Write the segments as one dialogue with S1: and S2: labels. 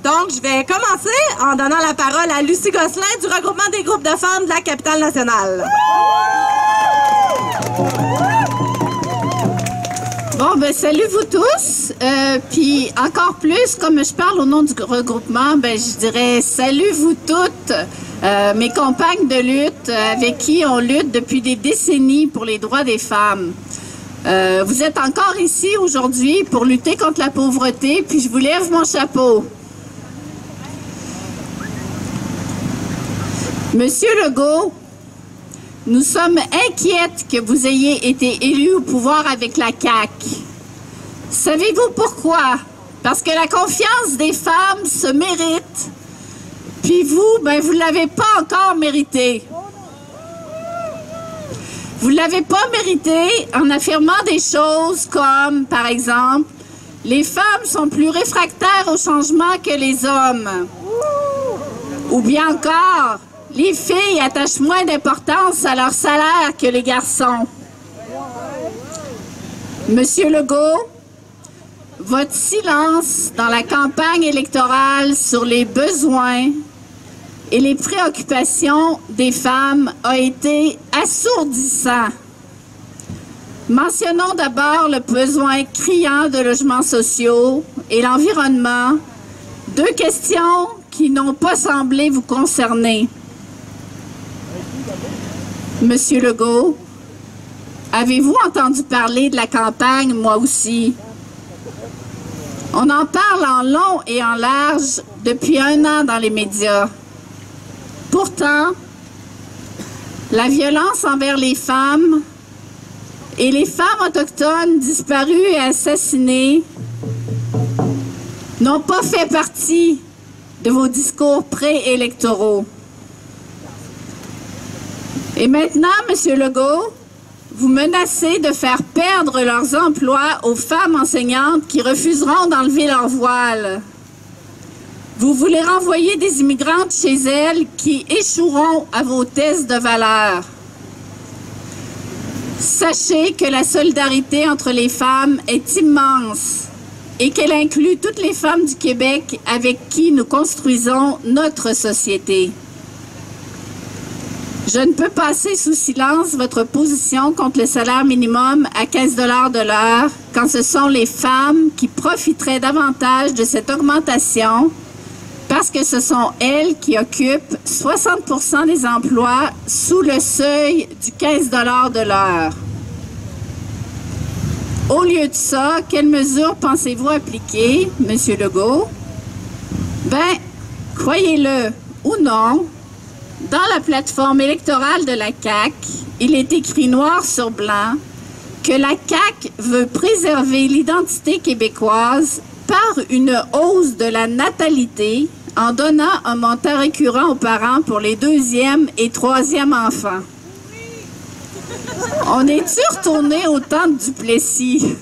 S1: Donc, je vais commencer en donnant la parole à Lucie Gosselin du regroupement des groupes de femmes de la capitale nationale.
S2: Bon, ben salut vous tous. Puis encore plus, comme je parle au nom du regroupement, ben je dirais salut vous toutes, mes compagnes de lutte avec qui on lutte depuis des décennies pour les droits des femmes. Vous êtes encore ici aujourd'hui pour lutter contre la pauvreté, puis je vous lève mon chapeau. Monsieur Legault, nous sommes inquiètes que vous ayez été élu au pouvoir avec la CAQ. Savez-vous pourquoi? Parce que la confiance des femmes se mérite, puis vous, ben vous ne l'avez pas encore mérité. Vous ne l'avez pas mérité en affirmant des choses comme, par exemple, les femmes sont plus réfractaires au changement que les hommes. Ou bien encore, les filles attachent moins d'importance à leur salaire que les garçons. Monsieur Legault, votre silence dans la campagne électorale sur les besoins et les préoccupations des femmes a été assourdissant. Mentionnons d'abord le besoin criant de logements sociaux et l'environnement, deux questions qui n'ont pas semblé vous concerner. Monsieur Legault, avez-vous entendu parler de la campagne, moi aussi? On en parle en long et en large depuis 1 an dans les médias. Pourtant, la violence envers les femmes et les femmes autochtones disparues et assassinées n'ont pas fait partie de vos discours préélectoraux. Et maintenant, Monsieur Legault, vous menacez de faire perdre leurs emplois aux femmes enseignantes qui refuseront d'enlever leur voile. Vous voulez renvoyer des immigrantes chez elles qui échoueront à vos tests de valeur. Sachez que la solidarité entre les femmes est immense et qu'elle inclut toutes les femmes du Québec avec qui nous construisons notre société. Je ne peux passer sous silence votre position contre le salaire minimum à 15 $ de l'heure quand ce sont les femmes qui profiteraient davantage de cette augmentation parce que ce sont elles qui occupent 60% des emplois sous le seuil du 15 $ de l'heure. Au lieu de ça, quelles mesures pensez-vous appliquer, Monsieur Legault? Ben, croyez-le ou non, dans la plateforme électorale de la CAQ, il est écrit noir sur blanc que la CAQ veut préserver l'identité québécoise par une hausse de la natalité en donnant un montant récurrent aux parents pour les 2e et 3e enfants. On est-tu retourné au temps de Duplessis?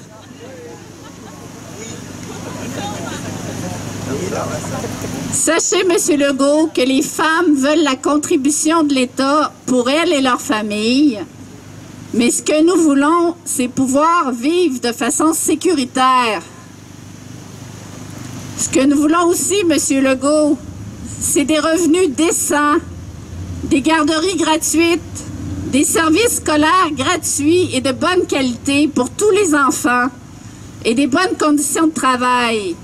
S2: Sachez, Monsieur Legault, que les femmes veulent la contribution de l'État pour elles et leurs familles, mais ce que nous voulons, c'est pouvoir vivre de façon sécuritaire. Ce que nous voulons aussi, Monsieur Legault, c'est des revenus décents, des garderies gratuites, des services scolaires gratuits et de bonne qualité pour tous les enfants et des bonnes conditions de travail.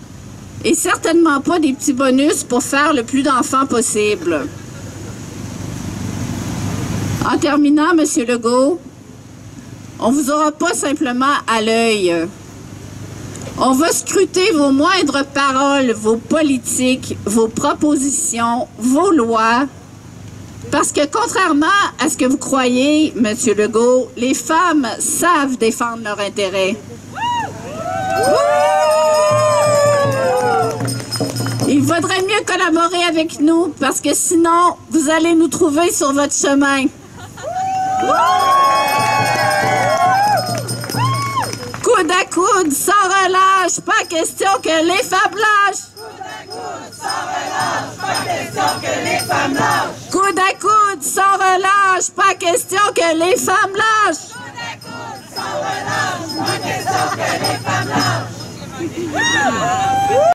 S2: Et certainement pas des petits bonus pour faire le plus d'enfants possible. En terminant, Monsieur Legault, on vous aura pas simplement à l'œil. On va scruter vos moindres paroles, vos politiques, vos propositions, vos lois, parce que contrairement à ce que vous croyez, Monsieur Legault, les femmes savent défendre leurs intérêts. Il vaudrait mieux collaborer avec nous parce que sinon, vous allez nous trouver sur votre chemin. Coude à coude, sans relâche, pas question que les femmes lâchent. Coude à coude, sans relâche, pas question que les femmes lâchent. Coude à coude, sans relâche, pas question que les femmes lâchent.